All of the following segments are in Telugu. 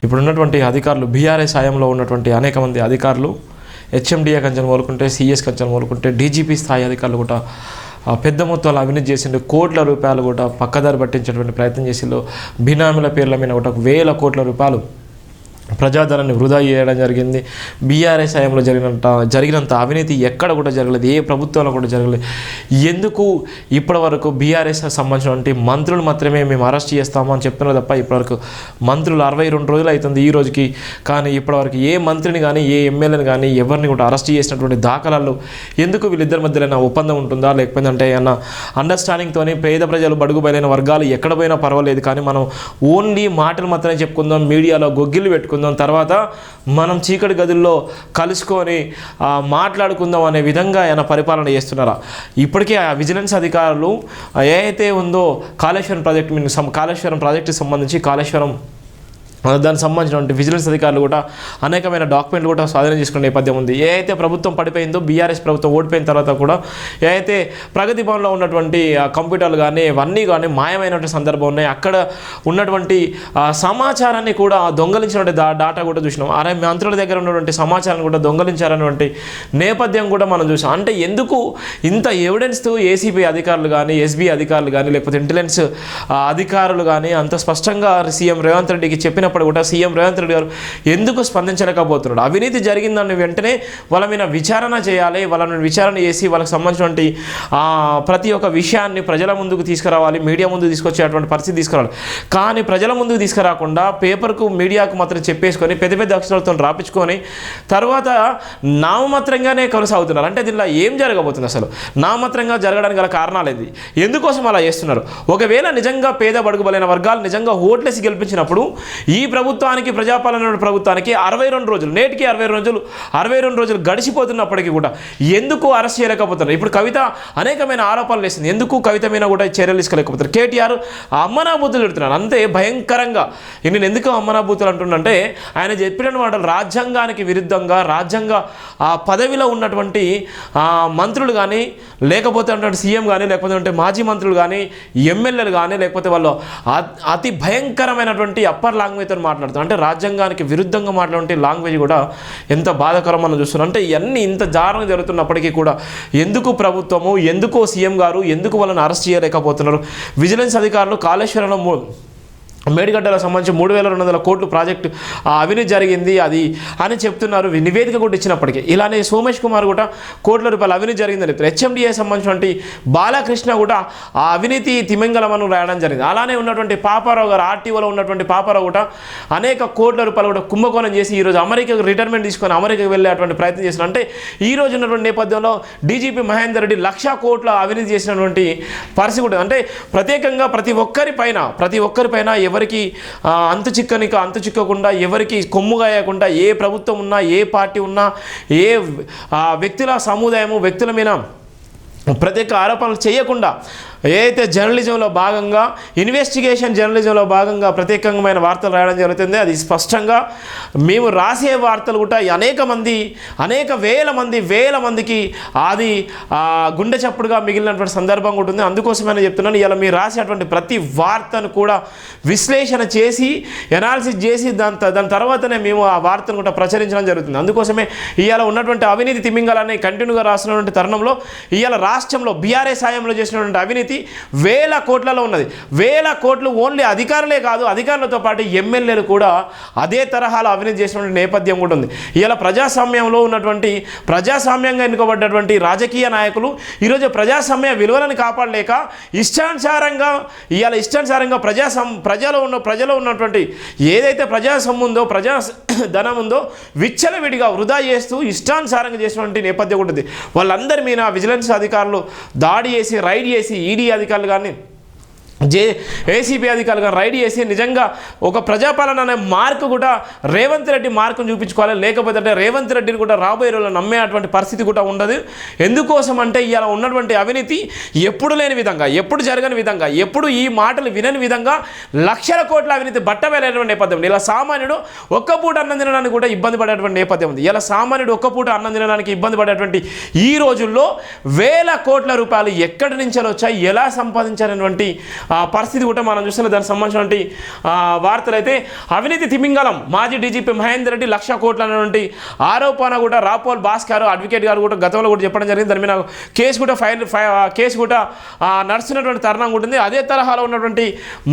ఇప్పుడున్నటువంటి అధికారులు బీఆర్ఎస్ హయాంలో ఉన్నటువంటి అనేక మంది అధికారులు హెచ్ఎండిఏ కంచెలు మొదలుకుంటే సిఎస్ కంచెలు మొదలుకుంటే డీజీపీ స్థాయి అధికారులు కూడా పెద్ద మొత్తంలో అవినీతి చేసిండు. కోట్ల రూపాయలు కూడా పక్కదారి పట్టించేటువంటి ప్రయత్నం చేసిండు. బినామీల పేర్ల మీద కూడా 1000 కోట్ల రూపాయలు ప్రజాధనాన్ని వృధా చేయడం జరిగింది. బీఆర్ఎస్ హయాంలో జరిగినంత అవినీతి ఎక్కడ కూడా జరగలేదు, ఏ ప్రభుత్వంలో కూడా జరగలేదు. ఎందుకు ఇప్పటి వరకు బీఆర్ఎస్ సంబంధించినటువంటి మంత్రులు మాత్రమే మేము అరెస్ట్ చేస్తాము అని చెప్తున్నారు తప్ప ఇప్పటివరకు మంత్రులు 62 రోజులు అవుతుంది ఈ రోజుకి, కానీ ఇప్పటివరకు ఏ మంత్రిని కానీ ఏ ఎమ్మెల్యేని కానీ ఎవరిని కూడా అరెస్ట్ చేసినటువంటి దాఖలాలు ఎందుకు? వీళ్ళిద్దరి మధ్యలో ఒప్పందం ఉంటుందా, లేకపోతే అంటే ఏమన్నా అండర్స్టాండింగ్తోనే పేద ప్రజలు బడుగు బయలైన వర్గాలు ఎక్కడ పోయినా పర్వాలేదు, కానీ మనం ఓన్లీ మాటలు మాత్రమే చెప్పుకుందాం, మీడియాలో గొగ్గిలు పెట్టుకుందాం, తర్వాత మనం చీకటి గదుల్లో కలుసుకొని మాట్లాడుకుందాం అనే విధంగా ఆయన పరిపాలన చేస్తున్నారా? ఇప్పటికే ఆ విజిలెన్స్ అధికారులు ఏదైతే ఉందో కాళేశ్వరం ప్రాజెక్టుకి సంబంధించి దానికి సంబంధించినటువంటి విజిలెన్స్ అధికారులు కూడా అనేకమైన డాక్యుమెంట్లు కూడా స్వాధీనం చేసుకునే నేపథ్యం ఉంది. ఏదైతే ప్రభుత్వం పడిపోయిందో, బీఆర్ఎస్ ప్రభుత్వం ఓడిపోయిన తర్వాత కూడా ఏదైతే ప్రగతి భవన్లో ఉన్నటువంటి కంప్యూటర్లు కానీ ఇవన్నీ కానీ మాయమైనటువంటి సందర్భం ఉన్నాయి. అక్కడ ఉన్నటువంటి సమాచారాన్ని కూడా దొంగలించినటువంటి డాటా కూడా చూసినాం. మంత్రుల దగ్గర ఉన్నటువంటి సమాచారాన్ని కూడా దొంగలించారనేటువంటి నేపథ్యం కూడా మనం చూసాం. అంటే ఎందుకు ఇంత ఎవిడెన్స్తో ఏసీబీ అధికారులు కానీ, ఎస్బీ అధికారులు కానీ, లేకపోతే ఇంటెలిజెన్స్ అధికారులు కానీ అంత స్పష్టంగా సీఎం రేవంత్ రెడ్డికి చెప్పినప్పుడు కూడా సీఎం రేవంత్ రెడ్డి గారు ఎందుకు స్పందించలేకపోతున్నాడు? అవినీతి జరిగిందని వెంటనే వాళ్ళ మీద విచారణ చేయాలి, వాళ్ళని విచారణ చేసి వాళ్ళకి సంబంధించినటువంటి ప్రతి ఒక్క విషయాన్ని ప్రజల ముందుకు తీసుకురావాలి, మీడియా ముందుకు తీసుకొచ్చేటువంటి పరిస్థితి తీసుకురావాలి. కానీ ప్రజల ముందుకు తీసుకురాకుండా పేపర్కు మీడియాకు మాత్రం చెప్పేసుకొని పెద్ద పెద్ద అక్షరాలతో రాపించుకొని తర్వాత నామమాత్రంగానే కొనసాగుతున్నారు. అంటే దీనిలో ఏం జరగబోతుంది? అసలు నామమాత్రంగా జరగడానికి గల కారణాలు ఏంది? ఎందుకోసం అలా చేస్తున్నారు? ఒకవేళ నిజంగా పేద బడుగు బలైన వర్గాలు నిజంగా ఓట్లేసి గెలిపించినప్పుడు ఈ ప్రభుత్వానికి, ప్రజాపాలన ప్రభుత్వానికి 62 రోజులు, నేటికి 62 రోజులు గడిచిపోతున్నప్పటికీ కూడా ఎందుకు అరెస్ట్ చేయలేకపోతున్నారు? ఇప్పుడు కవిత అనేకమైన ఆరోపణలు వేసింది, ఎందుకు కవిత మీద కూడా చర్యలు తీసుకోలేకపోతారు? కేటీఆర్ అమ్మనాభూతులు పెడుతున్నారు అంతే భయంకరంగా. నేను ఎందుకు అమ్మనాభూతులు అంటుండంటే ఆయన చెప్పిన మాటలు రాజ్యాంగానికి విరుద్ధంగా, రాజ్యాంగ పదవిలో ఉన్నటువంటి మంత్రులు కానీ, లేకపోతే అంటే సీఎం కానీ, లేకపోతే అంటే మాజీ మంత్రులు కానీ, ఎమ్మెల్యేలు కానీ, లేకపోతే వాళ్ళు అతి భయంకరమైనటువంటి అప్పర్ లాంగ్వేజ్తో మాట్లాడుతాం. అంటే రాజ్యాంగానికి విరుద్ధంగా మాట్లాడే లాంగ్వేజ్ కూడా ఎంత బాధాకరం మనం చూస్తున్నాం. అంటే ఇవన్నీ ఇంత దారుణంగా జరుగుతున్నప్పటికీ కూడా ఎందుకు ప్రభుత్వము, ఎందుకో సీఎం గారు ఎందుకు వాళ్ళని అరెస్ట్ చేయలేకపోతున్నారు? విజిలెన్స్ అధికారులు కాళేశ్వరంలో మేడిగడ్డలకు సంబంధించి 3200 కోట్లు ప్రాజెక్టు అవినీతి జరిగింది అది అని చెప్తున్నారు. నివేదిక కూడా ఇచ్చినప్పటికీ ఇలానే సోమేష్ కుమార్ కూడా కోట్ల రూపాయలు అవినీతి జరిగిందని చెప్తారు. హెచ్ఎండిఏ సంబంధించినటువంటి బాలకృష్ణ కూడా ఆ అవినీతి తిమింగలమని రాయడం జరిగింది. అలానే ఉన్నటువంటి పాపారావు గారు, ఆర్టీఓలో ఉన్నటువంటి పాపారావు కూడా అనేక కోట్ల రూపాయలు కూడా కుంభకోణం చేసి ఈరోజు అమెరికాకు రిటైర్మెంట్ తీసుకొని అమెరికాకు వెళ్ళేటువంటి ప్రయత్నం చేస్తున్నారు. అంటే ఈ రోజు ఉన్నటువంటి నేపథ్యంలో డీజీపీ మహేందర్ రెడ్డి 1,00,000 కోట్ల అవినీతి చేసినటువంటి పరిస్థితి ఉంటుంది. అంటే ప్రత్యేకంగా ప్రతి ఒక్కరిపైన ఎవరికి అంతు చిక్కకుండా, ఎవరికి కొమ్ముగాయకుండా, ఏ ప్రభుత్వం ఉన్నా, ఏ పార్టీ ఉన్నా, ఏ వ్యక్తుల సముదాయము, వ్యక్తుల మీద ప్రత్యేక ఆరోపణలు చేయకుండా ఏదైతే జర్నలిజంలో భాగంగా, ఇన్వెస్టిగేషన్ జర్నలిజంలో భాగంగా ప్రత్యేకమైన వార్తలు రాయడం జరుగుతుంది. అది స్పష్టంగా మేము రాసే వార్తలు కూడా అనేక వేల మందికి అది గుండె చప్పుడుగా మిగిలినటువంటి సందర్భం ఉంటుంది. అందుకోసమైనా చెప్తున్నాను, ఇలా మీరు రాసేటువంటి ప్రతి వార్తను కూడా విశ్లేషణ చేసి, ఎనాలిసిస్ చేసి దాని తర్వాతనే మేము ఆ వార్తను కూడా ప్రచురించడం జరుగుతుంది. అందుకోసమే ఇవాళ ఉన్నటువంటి అవినీతి తిమింగలాన్ని కంటిన్యూగా రాసినటువంటి తరుణంలో ఇవాళ రాష్ట్రంలో బీఆర్ఎస్ హయాంలో చేసినటువంటి అవినీతి 1000 కోట్లలో ఉన్నది. 1000 కోట్లు ఓన్లీ అధికారులే కాదు, అధికారులతో పాటు ఎమ్మెల్యేలు కూడా అదే తరహాలో అవినీతి చేసినటువంటి నేపథ్యం కూడా ఉంది. ఇలా ప్రజాస్వామ్యంలో ఉన్నటువంటి, ప్రజాస్వామ్యంగా ఎన్నుకోబడ్డటువంటి రాజకీయ నాయకులు ఈరోజు ప్రజాస్వామ్య విలువలను కాపాడలేక ఇష్టానుసారంగా ప్రజలో ఉన్నటువంటి ఏదైతే ప్రజాస్వామ్యం ఉందో, ప్రజాధనం ఉందో విచ్చలవిడిగా వృధా చేస్తూ ఇష్టానుసారంగా చేసినటువంటి నేపథ్యం ఉంటుంది. వాళ్ళందరి మీద విజిలెన్స్ అధికారులు దాడి చేసి, రైడ్ చేసి, ఈడీ అధికారులు కానీ, ఏసీబీ అధికారులుగా రైడ్ చేసి నిజంగా ఒక ప్రజాపాలన అనే మార్కు కూడా రేవంత్ రెడ్డి మార్కును చూపించుకోవాలి. లేకపోతే అంటే రేవంత్ రెడ్డిని కూడా రాబోయే రోజుల్లో నమ్మేటువంటి పరిస్థితి కూడా ఉండదు. ఎందుకోసం అంటే ఇలా ఉన్నటువంటి అవినీతి ఎప్పుడు లేని విధంగా, ఎప్పుడు జరగని విధంగా, ఎప్పుడు ఈ మాటలు వినని విధంగా 1,00,000 కోట్ల అవినీతి బట్టబయలైనటువంటి నేపథ్యం. ఇలా సామాన్యుడు ఒక్క పూట అన్నం తినడానికి కూడా ఇబ్బంది పడేటువంటి నేపథ్యం ఉంది. ఇలా సామాన్యుడు ఒక్క పూట అన్నం తినడానికి ఇబ్బంది పడేటువంటి ఈ రోజుల్లో 1000 కోట్ల రూపాయలు ఎక్కడి నుంచి వచ్చాయి, ఎలా సంపాదించారనేటువంటి పరిస్థితి కూడా మనం చూస్తున్న దానికి సంబంధించినటువంటి వార్తలు అయితే అవినీతి తిమింగలం మాజీ డీజీపీ మహేందర్ రెడ్డి 1,00,00,000 కోట్ల అనేటువంటి ఆరోపణ కూడా రాపోల్ భాస్కర్ అడ్వకేట్ గారు కూడా గతంలో కూడా చెప్పడం జరిగింది. దాని మీద కేసు కూడా కేసు కూడా నడుస్తున్నటువంటి తరుణం ఉంటుంది. అదే తరహాలో ఉన్నటువంటి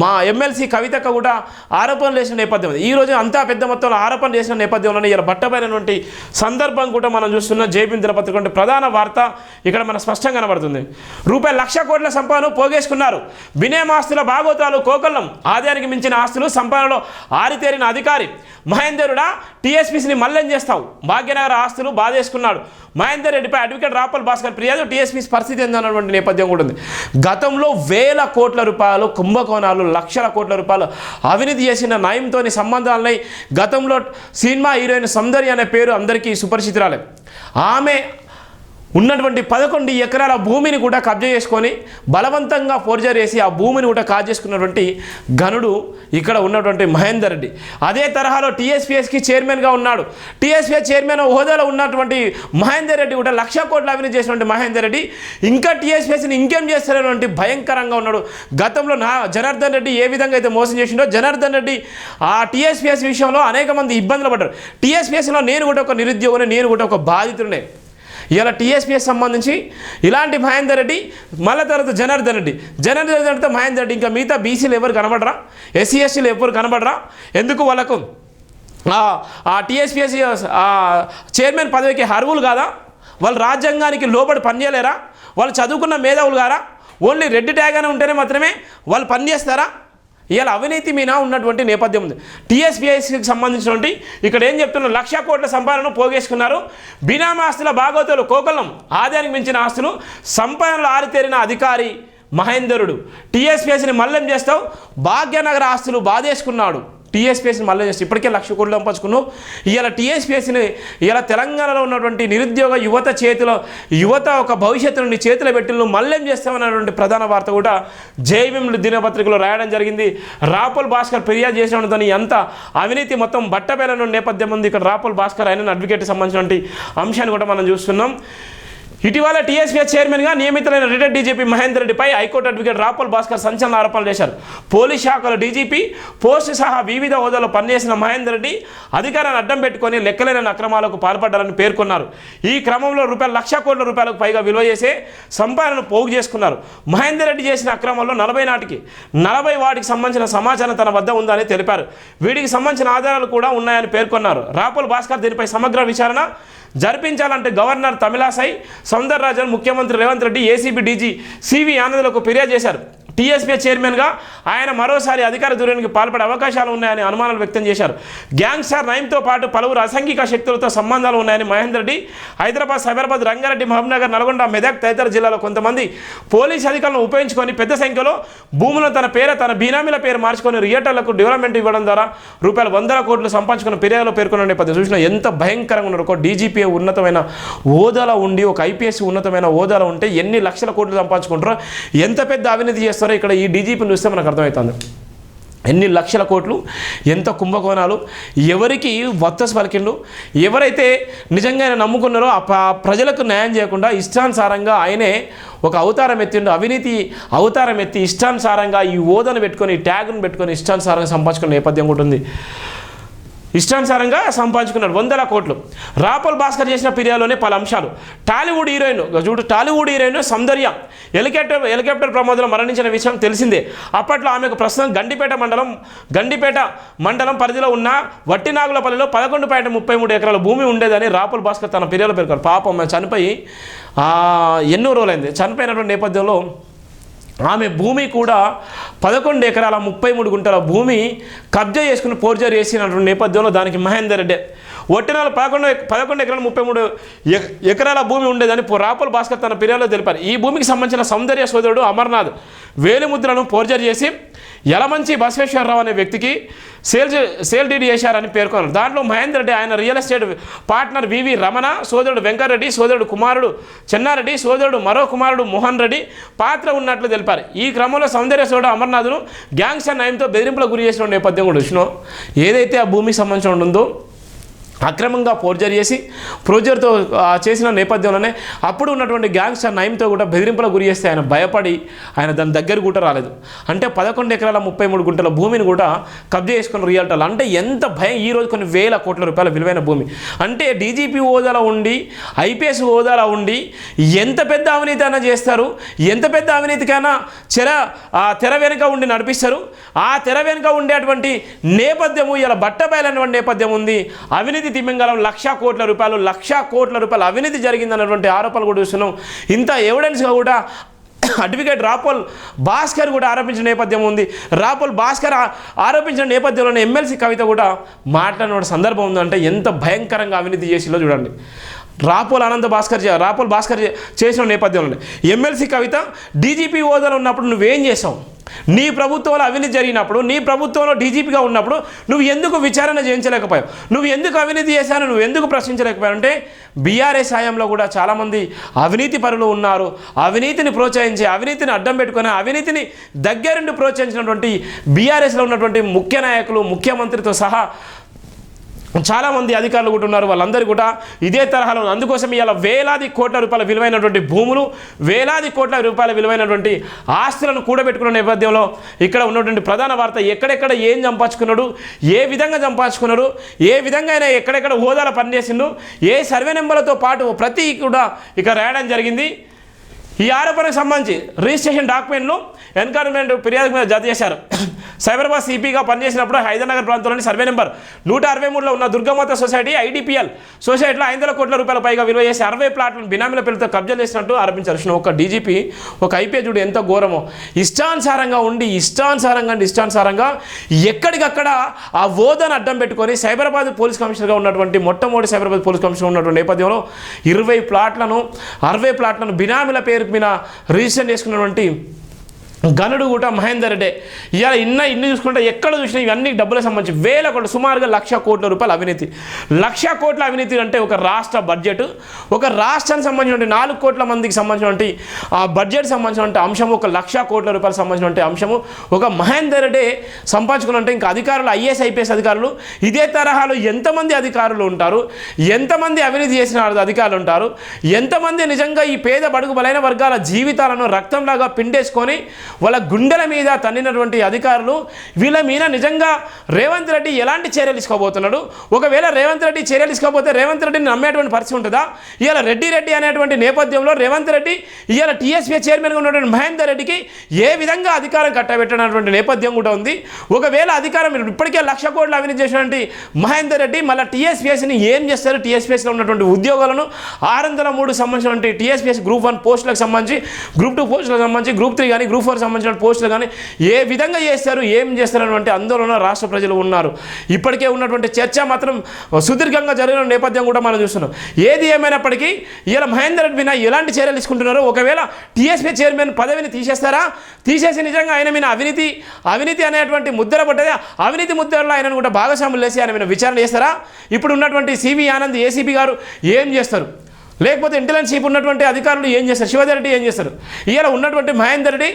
మా ఎమ్మెల్సీ కవితక్క కూడా ఆరోపణలు చేసిన నేపథ్యం ఉంది. ఈరోజు అంతా పెద్ద మొత్తంలో ఆరోపణలు చేసిన నేపథ్యంలోనే ఇలా బట్టబయలైనటువంటి సందర్భం కూడా మనం చూస్తున్న జేబీ దినపత్రిక ప్రధాన వార్త ఇక్కడ మన స్పష్టంగా కనబడుతుంది. ₹1,00,00,000 కోట్ల సంపదను పోగేసుకున్నారు. బినేమాస్తుల బాగోతాలు కోకల్లం. ఆదాయానికి మించిన ఆస్తులు సంపాదనలో ఆరితేరిన అధికారి మహేందరుడా టీఎస్పీసీని మల్లెం చేస్తావు. భాగ్యనగర ఆస్తులు బాధేసుకున్నాడు. మహేందర్ రెడ్డిపై అడ్వకేట్ రాపోల్ భాస్కర్ ఫిర్యాదు. టీఎస్పీసీ పరిస్థితి ఏందన్నటువంటి నేపథ్యం కూడా ఉంది. గతంలో వేల కోట్ల రూపాయలు కుంభకోణాలు, లక్షల కోట్ల రూపాయలు అవినీతి చేసిన నయంతోని సంబంధాలని గతంలో సినిమా హీరోయిన్ సౌందర్య అనే పేరు అందరికీ సుపరిచితురాలే. ఆమె ఉన్నటువంటి 11 ఎకరాల భూమిని కూడా కబ్జా చేసుకొని బలవంతంగా ఫోర్జరీ చేసి ఆ భూమిని కూడా కాజేసుకున్నటువంటి గనుడు ఇక్కడ ఉన్నటువంటి మహేందర్ రెడ్డి. అదే తరహాలో టీఎస్పీఎస్కి చైర్మన్గా ఉన్నాడు. టీఎస్పీఎస్ చైర్మన్ హోదాలో ఉన్నటువంటి మహేందర్ రెడ్డి కూడా 1,00,00,000 కోట్ల అవినీతి చేసినటువంటి మహేందర్ రెడ్డి ఇంకా టీఎస్పీఎస్ని ఇంకేం చేస్తారనేటువంటి భయంకరంగా ఉన్నాడు. గతంలో జనార్దన్ రెడ్డి ఏ విధంగా అయితే మోసం చేసిండో జనార్దన్ రెడ్డి ఆ టీఎస్పీఎస్ విషయంలో అనేక మంది ఇబ్బందులు పడ్డారు. టీఎస్పీఎస్లో నేను కూడా ఒక నిరుద్యోగిని, నేను కూడా ఒక బాధితుడినే. ఇలా టీఎస్పీఎస్ సంబంధించి ఇలాంటి మహేందర్ రెడ్డి, మళ్ళీ తర్వాత జనార్దన్ రెడ్డితో మహేందర్ రెడ్డి, ఇంకా మిగతా బీసీలు ఎవరు కనబడరా, ఎస్సీ ఎస్టీలు ఎవరు కనబడరా? ఎందుకు వాళ్ళకు ఆ టీఎస్పీఎస్ చైర్మన్ పదవికి అర్హులు కాదా? వాళ్ళు రాజ్యాంగానికి లోబడి పనిచేయలేరా? వాళ్ళు చదువుకున్న మేధావులు కారా? ఓన్లీ రెడ్డి ట్యాగ్ అని ఉంటేనే మాత్రమే వాళ్ళు పనిచేస్తారా? ఇలా అవినీతి మీద ఉన్నటువంటి నేపథ్యం ఉంది. టీఎస్పీఎస్కి సంబంధించినటువంటి ఇక్కడ ఏం చెప్తున్నారు, 1,00,00,000 కోట్ల సంపాదనను పోగేసుకున్నారు. బినామీ ఆస్తుల బాగోతులు కోకల్లం. ఆదాయానికి మించిన ఆస్తులు సంపాదనలు ఆరితేరిన అధికారి మహేందరుడు. టీఎస్పీఎస్ని మల్లెం చేస్తావు. భాగ్యనగర ఆస్తులు బాధేసుకున్నాడు. టీఎస్పీఎస్ని మళ్ళీ చేస్తే ఇప్పటికే 1,00,00,000 కోట్లు సంపాదించుకున్నావు. ఇలా టీఎస్పీఎస్ని ఇలా తెలంగాణలో ఉన్నటువంటి నిరుద్యోగ యువత ఒక భవిష్యత్తును నీ చేతిలో పెట్టి నువ్వు మల్లెం చేస్తామన్నటువంటి ప్రధాన వార్త కూడా జేబీ దినపత్రికలో రాయడం జరిగింది. రాపోల్ భాస్కర్ ఫిర్యాదు చేసినందుతో ఎంత అవినీతి మొత్తం బట్టబయలైన నేపథ్యం ఉంది. ఇక్కడ రాపోల్ భాస్కర్ ఆయన అడ్వకేట్కి సంబంధించినటువంటి అంశాన్ని కూడా మనం చూస్తున్నాం. ఇటీవల టీఎస్పీఎస్ చైర్మన్గా నియమితులైన రిటైర్డ్ డీజీపీ మహేందర్ రెడ్డిపై హైకోర్టు అడ్వకేట్ రాపోల్ భాస్కర్ సంచలన ఆరోపణలు చేశారు. పోలీస్ శాఖలో డీజీపీ పోస్టు సహా వివిధ హోదాలో పనిచేసిన మహేందర్ రెడ్డి అధికారాన్ని అడ్డం పెట్టుకొని లెక్కలేని అక్రమాలకు పాల్పడ్డారని పేర్కొన్నారు. ఈ క్రమంలో ₹1,00,00,000 కోట్ల పైగా విలువ చేసే సంపాదనను పోగు చేసుకున్నారు. మహేందర్ రెడ్డి చేసిన అక్రమంలో 40 వాటికి సంబంధించిన సమాచారం తన వద్ద ఉందని తెలిపారు. వీటికి సంబంధించిన ఆధారాలు కూడా ఉన్నాయని పేర్కొన్నారు. రాపోల్ భాస్కర్ దీనిపై సమగ్ర విచారణ జరిపించాలంటే గవర్నర్ తమిళాసై సౌందరరాజన్, ముఖ్యమంత్రి Revanth Reddy, ACB DG CV ఆనంద్లకు ఫిర్యాదు చేశారు. టీఎస్పీఎస్ చైర్మన్గా ఆయన మరోసారి అధికార దుర్వినియోగానికి పాల్పడే అవకాశాలు ఉన్నాయని అనుమానాలు వ్యక్తం చేశారు. గ్యాంగ్స్టర్ నయంతో పాటు పలువురు అసాంఘిక శక్తులతో సంబంధాలు ఉన్నాయని మహేందర్ రెడ్డి హైదరాబాద్, సైబరాబాద్, రంగారెడ్డి, మహబూబ్నగర్, నల్గొండ, మెదక్ తదితర జిల్లాలో కొంతమంది పోలీసు అధికారులను ఉపయోగించుకొని పెద్ద సంఖ్యలో భూములను తన బినామీల పేరు మార్చుకొని రియటర్లకు డెవలప్మెంట్ ఇవ్వడం ద్వారా ₹100 కోట్లు సంపాదించుకున్న ఫిర్యాదులో పేర్కొన్న నేపథ్యం చూసిన ఎంత భయంకరంగా ఉన్నారు. ఒక డీజీపీ ఉన్నతమైన హోదాలో ఉండి, ఒక ఐపీఎస్ ఉన్నతమైన హోదాలో ఉంటే ఎన్ని లక్షల కోట్లు సంపాదించుకుంటారో, ఎంత పెద్ద అవినీతి చేస్తారో ఇక్కడ ఈ డీజీపీని చూస్తే మనకు అర్థమవుతుంది. ఎన్ని లక్షల కోట్లు, ఎంత కుంభకోణాలు, ఎవరికి వత్తసు పలికిండు, ఎవరైతే నిజంగా ఆయన నమ్ముకున్నారో ఆ ప్రజలకు న్యాయం చేయకుండా ఇష్టానుసారంగా ఆయనే ఒక అవతారం ఎత్తిండు. అవినీతి అవతారం ఎత్తి ఇష్టానుసారంగా ఈ హోదాను పెట్టుకొని, ట్యాగ్ను పెట్టుకొని ఇష్టానుసారంగా సంపాదించుకున్న నేపథ్యం కూడా ఉంది. ఇష్టానుసారంగా సంపాదించుకున్నాడు 100 కోట్లు. రాపోల్ భాస్కర్ చేసిన ఫిర్యాదులోనే పలు అంశాలు. టాలీవుడ్ హీరోయిన్ సౌందర్య హెలికాప్టర్ ప్రమాదంలో మరణించిన విషయం తెలిసిందే. అప్పట్లో ఆమెకు ప్రస్తుతం గండిపేట మండలం పరిధిలో ఉన్న వట్టినాగులపల్లిలో 11.33 ఎకరాల భూమి ఉండేదని రాపోల్ భాస్కర్ తన ఫిర్యాదులో పేర్కొన్నారు. పాపం చనిపోయి ఎన్నో రోజులైంది. చనిపోయినటువంటి నేపథ్యంలో ఆమె భూమి కూడా 11 ఎకరాల 33 గుంటల భూమి కబ్జా చేసుకుని ఫోర్జరీ చేసినటువంటి నేపథ్యంలో దానికి మహేందర్ రెడ్డి ఒట్టినాలు 11 ఎకరాల 33 ఎకరాల భూమి ఉండేదని రాపోల్ భాస్కర్ తన ఫిర్యాదులో తెలిపారు. ఈ భూమికి సంబంధించిన సౌందర్య సోదరుడు అమర్నాథ్ వేలిముద్రను ఫోర్జరీ చేసి యలమంచి బసవేశ్వరరావు అనే వ్యక్తికి సేల్ డీడ్ చేశారని పేర్కొన్నారు. దాంట్లో మహేందర్ రెడ్డి, ఆయన రియల్ ఎస్టేట్ పార్ట్నర్ వివి రమణ, సోదరుడు వెంకటరెడ్డి, సోదరుడు కుమారుడు చెన్నారెడ్డి, సోదరుడు మరో కుమారుడు మోహన్ రెడ్డి పాత్ర ఉన్నట్లు తెలిపారు. ఈ క్రమంలో సౌందర్య సోదరుడు అమర్నాథ్ను గ్యాంగ్స్టర్ నయంతో బెదిరింపులకు గురి చేసిన నేపథ్యం కూడా చూసినాం. ఏదైతే ఆ భూమికి సంబంధించిన ఉందో అక్రమంగా ఫోర్జరీ చేసి ప్రొజర్తో చేసిన నేపథ్యంలోనే అప్పుడు ఉన్నటువంటి గ్యాంగ్స్టర్ నయంతో కూడా బెదిరింపులకు గురి చేస్తే ఆయన భయపడి ఆయన దాని దగ్గర కూడా రాలేదు. అంటే 11 ఎకరాల 33 గుంటల భూమిని కూడా కబ్జా చేసుకున్న రియల్టర్లు. అంటే ఎంత భయం! ఈరోజు కొన్ని వేల కోట్ల రూపాయల విలువైన భూమి. అంటే డీజీపీ హోదాలో ఉండి ఐపీఎస్ హోదాలో ఉండి ఎంత పెద్ద అవినీతి అయినా చేస్తారు, ఎంత పెద్ద అవినీతికైనా తెర వెనుక ఉండి నడిపిస్తారు. ఆ తెర వెనుక ఉండేటువంటి నేపథ్యము ఇలా బట్టబయలైనటువంటి నేపథ్యం ఉంది. అవినీతి తిమింగలం 1,00,00,000 రూపాయలు అవినీతి జరిగిందన్నటువంటి ఆరోపణలు కూడా చూస్తున్నాం. ఇంత ఎవిడెన్స్గా కూడా అడ్వకేట్ రాపోల్ భాస్కర్ కూడా ఆరోపించిన నేపథ్యం ఉంది. రాపోల్ భాస్కర్ ఆరోపించిన నేపథ్యంలోనే ఎమ్మెల్సీ కవిత కూడా మాట్లాడిన సందర్భం ఉందంటే ఎంత భయంకరంగా అవినీతి చేసిందో చూడండి. రాపోల్ భాస్కర్ చేసిన నేపథ్యంలోనే ఎమ్మెల్సీ కవిత డీజీపీ హోదాలో ఉన్నప్పుడు నువ్వేం చేసావు? నీ ప్రభుత్వంలో అవినీతి జరిగినప్పుడు, నీ ప్రభుత్వంలో డీజీపీగా ఉన్నప్పుడు నువ్వు ఎందుకు విచారణ చేయించలేకపోయావు? నువ్వు ఎందుకు అవినీతి చేశాను? నువ్వు ఎందుకు ప్రశ్నించలేకపోయావు? అంటే బీఆర్ఎస్ హయాంలో కూడా చాలామంది అవినీతి పరులు ఉన్నారు. అవినీతిని ప్రోత్సహించి, అవినీతిని అడ్డం పెట్టుకుని, అవినీతిని దగ్గరుండి ప్రోత్సహించినటువంటి బీఆర్ఎస్లో ఉన్నటువంటి ముఖ్య నాయకులు, ముఖ్యమంత్రితో సహా చాలామంది అధికారులు కూడా ఉన్నారు. వాళ్ళందరూ కూడా ఇదే తరహాలో. అందుకోసం ఇలా వేలాది కోట్ల రూపాయల విలువైనటువంటి భూములు, వేలాది కోట్ల రూపాయల విలువైనటువంటి ఆస్తులను కూడబెట్టుకున్న నేపథ్యంలో ఇక్కడ ఉన్నటువంటి ప్రధాన వార్త ఎక్కడెక్కడ ఏం సంపాదించుకున్నాడు, ఏ విధంగా సంపాదించుకున్నాడు, ఏ విధంగా అయినా ఎక్కడెక్కడ హోదాలో పనిచేసిండు, ఏ సర్వే నెంబర్లతో పాటు ప్రతి కూడా ఇక రాయడం జరిగింది. ఈ ఆరోపణకు సంబంధించి రిజిస్ట్రేషన్ డాక్యుమెంట్లు ఎన్కౌంటర్మెంట్ ఫిర్యాదు మీద జత చేశారు. సైబరాబాద్ సిపిగా పనిచేసినప్పుడు హైదరాబాద్ ప్రాంతంలోని సర్వే నెంబర్ 163లో ఉన్న దుర్గమాత సొసైటీ ఐడిపిఎల్ సొసైటీలో 500 కోట్ల రూపాయల పైగా విలువ చేసి 60 ప్లాట్లను బినామీల పేరుతో కబ్జా చేసినట్టు ఆరోపించారు. ఒక డీజీపీ, ఒక ఐపీఎస్ చూడు ఎంత ఘోరమో. ఇష్టానుసారంగా ఉండి ఇష్టానుసారంగా ఎక్కడికక్కడ ఆ హోదాను అడ్డం పెట్టుకొని సైబరాబాద్ పోలీస్ కమిషనర్గా ఉన్నటువంటి మొట్టమొదటి సైబరాబాద్ పోలీస్ కమిషనర్ ఉన్నటువంటి నేపథ్యంలో 20 ప్లాట్లను 60 ప్లాట్లను బినామీల పేరు మీద రిజిస్టర్ చేసుకున్నటువంటి గనుడు కూడా మహేందర్ రెడ్డి. ఇలా ఇన్ని చూసుకుంటే ఎక్కడ చూసినా ఇవన్నీ డబ్బులకు సంబంధించి వేల కోట్లు, సుమారుగా 1,00,000 కోట్ల రూపాయల అవినీతి. 1,00,000 కోట్ల అవినీతి అంటే ఒక రాష్ట్ర బడ్జెట్, ఒక రాష్ట్రానికి సంబంధించినటువంటి 4 కోట్ల మందికి సంబంధించినటువంటి ఆ బడ్జెట్ సంబంధించినటువంటి అంశము, 1,00,000 కోట్ల రూపాయలకు సంబంధించినటువంటి అంశము ఒక మహేందర్ రెడ్డి సంపాదించుకున్నట్టే. ఇంకా అధికారులు, ఐఏఎస్ ఐపీఎస్ అధికారులు ఇదే తరహాలో ఎంతమంది అధికారులు ఉంటారు, ఎంతమంది అవినీతి చేసిన అధికారులు ఉంటారు, ఎంతమంది నిజంగా ఈ పేద బడుగు బలైన వర్గాల జీవితాలను రక్తంలాగా పిండేసుకొని వాళ్ళ గుండెల మీద తన్నినటువంటి అధికారులు. వీళ్ళ మీద నిజంగా రేవంత్ రెడ్డి ఎలాంటి చర్యలు తీసుకోబోతున్నాడు? ఒకవేళ రేవంత్ రెడ్డి చర్యలు తీసుకోకపోతే రేవంత్ రెడ్డిని నమ్మేటువంటి పరిస్థితి ఉంటుందా? ఇవాళ రెడ్డి అనేటువంటి నేపథ్యంలో రేవంత్ రెడ్డి ఇవాళ టీఎస్పీ చైర్మన్గా ఉన్నటువంటి మహేందర్ రెడ్డికి ఏ విధంగా అధికారం కట్టబెట్టినటువంటి నేపథ్యం కూడా ఉంది. ఒకవేళ అధికారం ఇప్పటికే 1,00,000 కోట్ల అవినీతి చేసినటువంటి మహేందర్ రెడ్డి మళ్ళీ టీఎస్పీఎస్ని ఏం చేస్తారు? టీఎస్పీఎస్లో ఉన్నటువంటి ఉద్యోగాలను 603 సంబంధించినటువంటి టీఎస్పీఎస్ గ్రూప్ 1 పోస్టులకు సంబంధించి, గ్రూప్ 2 పోస్టులకు సంబంధించి, గ్రూప్ 3 కానీ గ్రూప్ 4 సంబంధించిన పోస్టులు కానీ ఏ విధంగా చేస్తారు, ఏం చేస్తారు అన్నటువంటి ఆందోళన రాష్ట్ర ప్రజలు ఉన్నారు. ఇప్పటికే ఉన్నటువంటి చర్చ మాత్రం సుదీర్ఘంగా జరిగిన నేపథ్యం కూడా మనం చూస్తున్నాం. ఏది ఏమైనప్పటికీ ఇలా మహేందర్ రెడ్డి మీద ఎలాంటి చర్యలు తీసుకుంటున్నారో, ఒకవేళ టీఎస్పీ చైర్మన్ పదవిని తీసేస్తారా? తీసేసి నిజంగా ఆయన మీద అవినీతి అనేటువంటి ముద్ర పడ్డది. అవినీతి ముద్రలో ఆయనను కూడా భాగస్వాములు వేసి ఆయన మీద విచారణ చేస్తారా? ఇప్పుడు ఉన్నటువంటి సివి ఆనంద్ ఏసీపీ గారు ఏం చేస్తారు? లేకపోతే ఇంటెలిజెన్స్ చీఫ్ ఉన్నటువంటి అధికారులు ఏం చేస్తారు? శివధర్ రెడ్డి ఏం చేస్తారు? ఇవాళ ఉన్నటువంటి మహేందర్ రెడ్డి,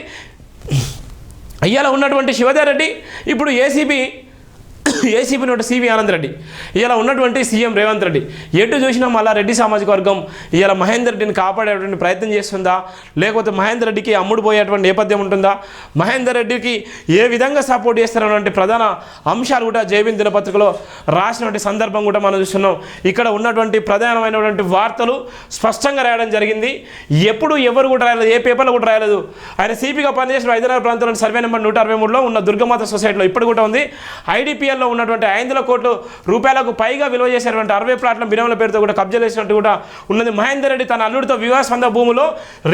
ఇవాళ ఉన్నటువంటి శివధర్ రెడ్డి, ఇప్పుడు ఏసీపీ ఉన్నటువంటి సివి ఆనంద్ రెడ్డి, ఇలా ఉన్నటువంటి సీఎం రేవంత్ రెడ్డి, ఎటు చూసినా మళ్ళా రెడ్డి సామాజిక వర్గం ఇలా మహేందర్ రెడ్డిని కాపాడేటువంటి ప్రయత్నం చేస్తుందా? లేకపోతే మహేందర్ రెడ్డికి అమ్ముడు పోయేటువంటి నేపథ్యం ఉంటుందా? మహేందర్ రెడ్డికి ఏ విధంగా సపోర్ట్ చేస్తారన్నటువంటి ప్రధాన అంశాలు కూడా జైబీన్ దినపత్రికలో రాసినటువంటి సందర్భం కూడా మనం చూస్తున్నాం. ఇక్కడ ఉన్నటువంటి ప్రధానమైనటువంటి వార్తలు స్పష్టంగా రాయడం జరిగింది. ఎప్పుడు ఎవరు కూడా రాయలేదు, ఏ పేపర్లో కూడా రాయలేదు. ఆయన సిపిగా పనిచేసిన హైదరాబాద్ ప్రాంతంలోని సర్వే నెంబర్ 163లో ఉన్న దుర్గమాత సొసైటీలో ఇప్పుడు కూడా ఉంది. ఐడిపిఎల్లో ఉన్నటువంటి 500 కోట్ల రూపాయలకు పైగా విలువ చేసినటువంటి 60 ప్లాట్ల బినామీల పేరుతో కూడా కబ్జా చేసినట్టు కూడా ఉన్నది. మహేందర్ రెడ్డి తన అల్లుడితో వివాసంద భూములో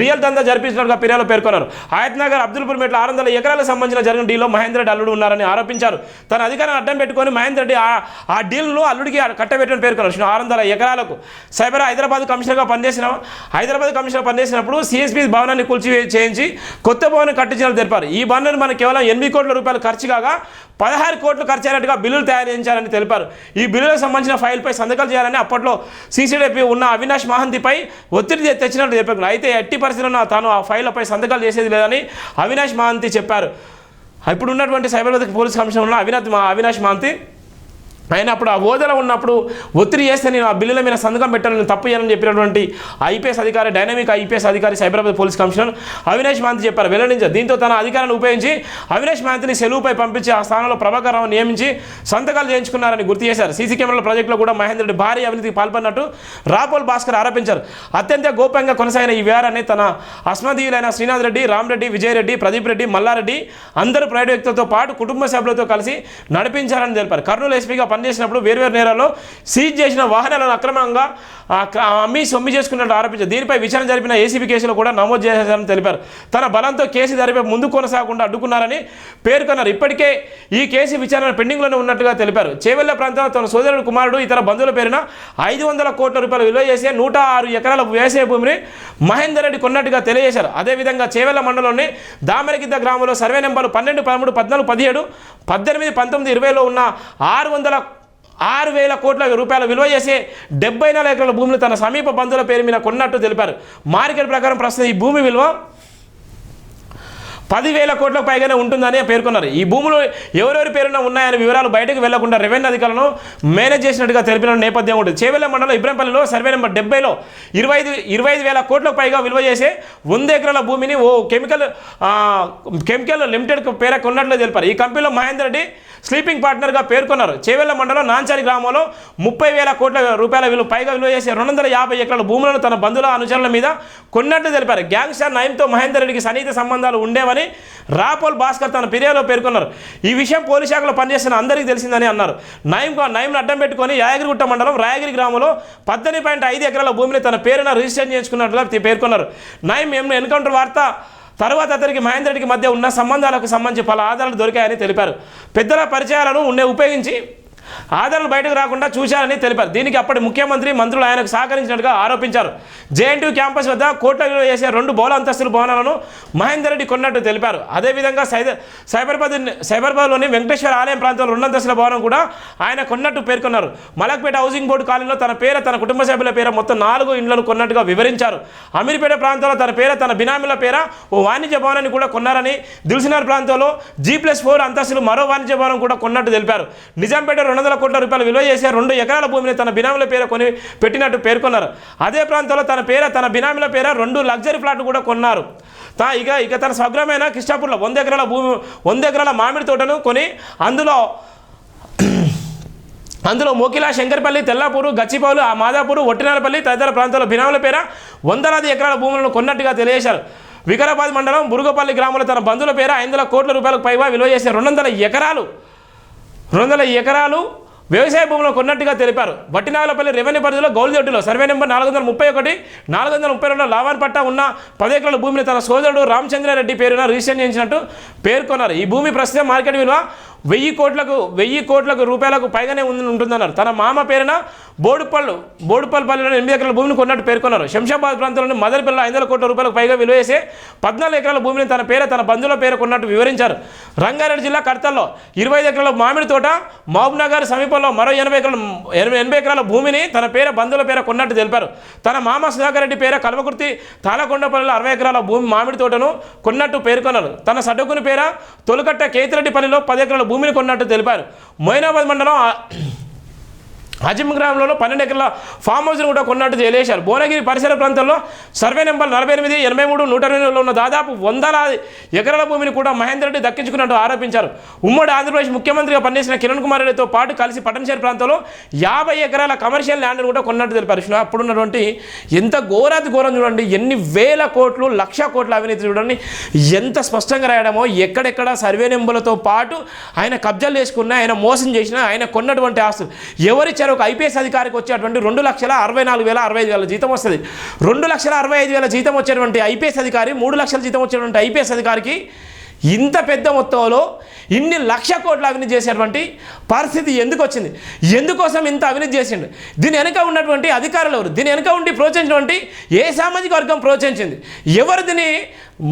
రియల్ దందా జరిపించినట్టుగా ఫిర్యాదులో పేర్కొన్నారు. ఆయత్ నగర్ అబ్దుల్పూర్ మెట్ల 600 ఎకరాలకు సంబంధించిన జరిగిన డీల్లో మహేందర్ రెడ్డి అల్లుడు ఉన్నారని ఆరోపించారు. తన అధికారాన్ని అడ్డం పెట్టుకొని మహేందర్ రెడ్డి ఆ డీల్లో అల్లుడికి కట్టబెట్టని పేర్కొన్నారు. 600 ఎకరాలకు హైదరాబాద్ కమిషనర్ పనిచేసినప్పుడు సిఎస్పీ భవనాన్ని చేయించి కొత్త భవనం కట్టించాలని తెలిపారు. ఈ భవనాన్ని మనకు కేవలం 8 కోట్ల రూపాయలు ఖర్చు కాగా 16 కోట్లు ఖర్చు అయినట్టుగా బిల్లులు తయారు చేయించాలని తెలిపారు. ఈ బిల్లులకు సంబంధించిన ఫైల్పై సంతకాలు చేయాలని అప్పట్లో సీసీడీపీ ఉన్న అవినాష్ మహంతిపై ఒత్తిడి తెచ్చినట్టు చెప్పారు. అయితే ఎట్టి పరిస్థితుల్లో తాను ఆ ఫైళ్లపై సంతకాలు చేసేది లేదని అవినాష్ మహంతి చెప్పారు. ఇప్పుడు ఉన్నటువంటి సైబరాబాద్ పోలీస్ కమిషనర్ ఉన్న అవినాష్ మహంతి ఆయన అప్పుడు ఆ హోదాలో ఉన్నప్పుడు ఒత్తిడి చేస్తే నేను ఆ బిల్లుల మీద సంతకం పెట్టాను, నేను తప్పు చేయాలని చెప్పినటువంటి ఐపీఎస్ అధికారి, డైనమిక్ ఐపీఎస్ అధికారి సైబరాబాద్ పోలీస్ కమిషనర్ అవినాష్ మహంతి చెప్పారు, వెల్లడించారు. దీంతో తన అధికారాన్ని ఉపయోగించి అవినాష్ మహంతిని సెలవుపై పంపించి ఆ స్థానంలో ప్రభాకర్ రావు నియమించి సంతకాలు చేయించుకున్నారని గుర్తు చేశారు. సీసీ కెమెరాల ప్రాజెక్టులో కూడా మహేందర్ రెడ్డి భారీ అవినీతికి పాల్పడినట్టు రాపోల్ భాస్కర్ ఆరోపించారు. అత్యంత గోప్యంగా కొనసాగిన ఈ వ్యవహారాన్ని తన అస్మదీయులైన శ్రీనాథ్ రెడ్డి, రామరెడ్డి, విజయ్ రెడ్డి, ప్రదీప్ రెడ్డి, మల్లారెడ్డి అందరూ ప్రైవేట్ వ్యక్తులతో పాటు కుటుంబ సభ్యులతో కలిసి నడిపించారని తెలిపారు. కర్నూలు ఎస్పీగా పనిచేసినప్పుడు వేర్వేరు నేరాల్లో సీజ్ చేసిన వాహనాలను అక్రమంగా అమ్మి సొమ్మి చేసుకున్నట్టు ఆరోపించారు. దీనిపై విచారణ జరిపిన ఏసీబీ కేసులో కూడా నమోదు చేశారని తెలిపారు. తన బలంతో కేసు జరిపే ముందు కొనసాగకుండా అడ్డుకున్నారని పేర్కొన్నారు. ఇప్పటికే ఈ కేసు విచారణ పెండింగ్లోనే ఉన్నట్టుగా తెలిపారు. చేవెళ్ల ప్రాంతంలో తన సోదరుడు కుమారుడు ఇతర బంధువుల పేరున 500 కోట్ల రూపాయలు విలువ చేసే 106 ఎకరాల వ్యవసాయ భూమిని మహేందర్ రెడ్డి కొన్నట్టుగా తెలియజేశారు. అదేవిధంగా చేవెళ్ల మండలంలోని దామెరగిద్ద గ్రామంలో సర్వే నెంబర్లు 12, 13, 14, 17, 18, 19, 20లో ఉన్న 6,000 కోట్ల రూపాయల విలువ చేసే 74 ఎకరాల భూమిని తన సమీప బంధువుల పేరు మీద కొన్నట్టు తెలిపారు. మార్కెట్ ప్రకారం ప్రస్తుతం ఈ భూమి విలువ 10,000 కోట్లకు పైగానే ఉంటుందని పేర్కొన్నారు. ఈ భూములు ఎవరెవరి పేరున ఉన్నాయనే వివరాలు బయటకు వెళ్లకుండా రెవెన్యూ అధికారులను మేనేజ్ చేసినట్టుగా తెలిపిన నేపథ్యం ఉంటుంది. చేవెళ్ల మండలం ఇబ్రాంపల్లిలో సర్వే నెంబర్ 70లో 25,000 కోట్లకు పైగా విలువ చేసే 100 ఎకరాల భూమిని ఓ కెమికల్ లిమిటెడ్ పేర కొన్నట్లు తెలిపారు. ఈ కంపెనీలో మహేందర్ రెడ్డి స్లీపింగ్ పార్ట్నర్గా పేర్కొన్నారు. చేవెళ్ల మండలం నాంచారి గ్రామంలో 30,000 కోట్ల రూపాయల పైగా విలువ చేసే 250 ఎకరాల భూములను తన బంధువుల అనుచరుల మీద కొన్నట్టు తెలిపారు. గ్యాంగ్స్టర్ నయంతో మహేందర్ రెడ్డికి సన్నిహిత సంబంధాలు ఉండేవని రాపోల్ భాస్కర్ తన ఫిర్యాదులో పేర్కొన్నారు. ఈ విషయం పోలీస్ శాఖలో పనిచేస్తున్న అందరికీ తెలిసిందని అన్నారు. నయంను అడ్డం పెట్టుకొని యాదగిరిగుట్ట మండలం రాయగిరి గ్రామంలో 18.5 ఎకరాల భూమిని తన పేరున రిజిస్టర్ చేయించుకున్నట్లుగా పేర్కొన్నారు. నయం ఎన్కౌంటర్ వార్త తర్వాత అతనికి మహేందర్ రెడ్డికి మధ్య ఉన్న సంబంధాలకు సంబంధించి పలు ఆధారాలు దొరికాయని తెలిపారు. పెద్దల పరిచయాలను ఉపయోగించి ఆధారాలు బయటకు రాకుండా చూశారని తెలిపారు. దీనికి అప్పటి ముఖ్యమంత్రి, మంత్రులు ఆయనకు సహకరించినట్టుగా ఆరోపించారు. జేఎన్టీయూ క్యాంపస్ వద్ద కోట్ల విలువ చేసే 2 బహుళ అంతస్తుల భవనాలను మహేందర్ రెడ్డి కొన్నట్టు తెలిపారు. అదేవిధంగా సైబరాబాద్లోని వెంకటేశ్వర ఆలయం ప్రాంతంలో 2 అంతస్తుల భవనం కూడా ఆయన కొన్నట్టు పేర్కొన్నారు. మలక్పేట హౌసింగ్ బోర్డు కాలనీలో తన కుటుంబ సభ్యుల పేర మొత్తం 4 ఇండ్లను కొన్నట్టుగా వివరించారు. అమీర్పేట ప్రాంతంలో తన బినామీల పేర ఓ వాణిజ్య భవనాన్ని కూడా కొన్నారని, దిల్సునగర్ ప్రాంతంలో G+4 అంతస్తులు మరో వాణిజ్య భవనం కూడా కొన్నట్టు తెలిపారు. నిజాంపేట 200 కోట్ల రూపాయలు విలువ చేసే 2 ఎకరాల భూమిని తన బినామీల పేర కొని పెట్టినట్టు పేర్కొన్నారు. అదే ప్రాంతంలో తన బినామీల పేర 2 లగ్జరీ ఫ్లాట్లు కూడా కొన్నారు. ఇక తన స్వగ్రామైన కిష్టాపూర్లో 100 ఎకరాల మామిడి తోటను కొని అందులో మోకిలా, శంకర్పల్లి, తెల్లాపూరు, గచ్చిపౌలు, మాదాపూరు, ఒట్టినాలపల్లి తదితర ప్రాంతాల్లో బినామీల పేర 100 ఎకరాల భూములను కొన్నట్టుగా తెలియజేశారు. వికారాబాద్ మండలం బురుగపల్లి గ్రామంలో తన బంధువుల పేర 500 కోట్ల రూపాయలకు పైగా విలువ చేసే 200 ఎకరాలు వ్యవసాయ భూములు కొన్నట్టుగా తెలిపారు. వట్టినాగలపల్లి రెవెన్యూ పరిధిలో గౌలిదొడ్డిలో సర్వే నెంబర్ 431, 432 లావాన్ పట్టా ఉన్న 10 ఎకరాల భూమిని తన సోదరుడు రామచంద్రారెడ్డి పేరున రిజిస్టర్ చేయించినట్టు పేర్కొన్నారు. ఈ భూమి ప్రస్తుతం మార్కెట్ విలువ 1,000 కోట్లకు రూపాయలకు పైగానే ఉంటుందన్నారు. తన మామ పేరున బోడుపల్లిలో 8 ఎకరాల భూమిని కొన్నట్టు పేర్కొన్నారు. శంషాబాద్ ప్రాంతంలోని మదర్పల్లిలో 500 కోట్ల రూపాయలకు పైగా విలువ చేసే 14 ఎకరాల భూమిని తన బంధువుల పేరు కొన్నట్టు వివరించారు. రంగారెడ్డి జిల్లా కడతల్లో 25 ఎకరాల మామిడి తోట, మహబూబ్నగర్ సమీపంలో మరో 80 ఎకరాల భూమిని తన బంధువుల పేర కొన్నట్టు తెలిపారు. తన మామ సుధాకర్ రెడ్డి పేర కల్వకుర్తి తాళకొండపల్లిలో 60 ఎకరాల భూమి మామిడి తోటను కొన్నట్టు పేర్కొన్నారు. తన సడ్డకుని పేర తొలుకట్ట కేతిరెడ్డిపల్లిలో 10 ఎకరాల భూమిని కొన్నట్టు తెలిపారు. మొయినాబాద్ మండలం అజిమ్ గ్రామంలో 12 ఎకరాల ఫామ్ హౌస్ను కూడా కొన్నట్టు తెలియజేశారు. భువనగిరి పరిసర ప్రాంతాల్లో సర్వే నెంబర్ 48, 83, 128లో ఉన్న దాదాపు 100 ఎకరాల భూమిని కూడా మహేందర్ రెడ్డి దక్కించుకున్నట్టు ఆరోపించారు. ఉమ్మడి ఆంధ్రప్రదేశ్ ముఖ్యమంత్రిగా పనిచేసిన కిరణ్ కుమార్ రెడ్డితో పాటు కలిసి పట్టణశేరి ప్రాంతంలో 50 ఎకరాల కమర్షియల్ ల్యాండ్ను కూడా కొన్నట్టు తెలిపారు. అప్పుడున్నటువంటి ఎంత ఘోరం చూడండి, ఎన్ని వేల కోట్లు, 1,00,000 కోట్ల అవినీతి చూడండి, ఎంత స్పష్టంగా రాయడమో. ఎక్కడెక్కడ సర్వే నెంబర్లతో పాటు ఆయన కబ్జాలు చేసుకున్నా, ఆయన మోసం చేసినా, ఆయన కొన్నటువంటి ఆస్తులు ఎవరిచ్చారు? ఒక ఐపీఎస్ అధికారికి వచ్చేటువంటి 2,64,065 జీతం వస్తుంది. 2,65,000 జీతం వచ్చేటువంటి ఐపీఎస్ అధికారి, 3 లక్షల జీతం వచ్చేటువంటి ఐపీఎస్ అధికారికి ఇంత పెద్ద మొత్తంలో ఇన్ని 1,00,000 కోట్ల అవినీతి చేసేటువంటి పరిస్థితి ఎందుకు వచ్చింది? ఎందుకోసం ఇంత అవినీతి చేసిండు? దీని వెనుక ఉన్నటువంటి అధికారులు ఎవరు? దీని వెనుక ఉండి ప్రోత్సహించినటువంటి ఏ సామాజిక వర్గం ప్రోత్సహించింది? ఎవరు దీన్ని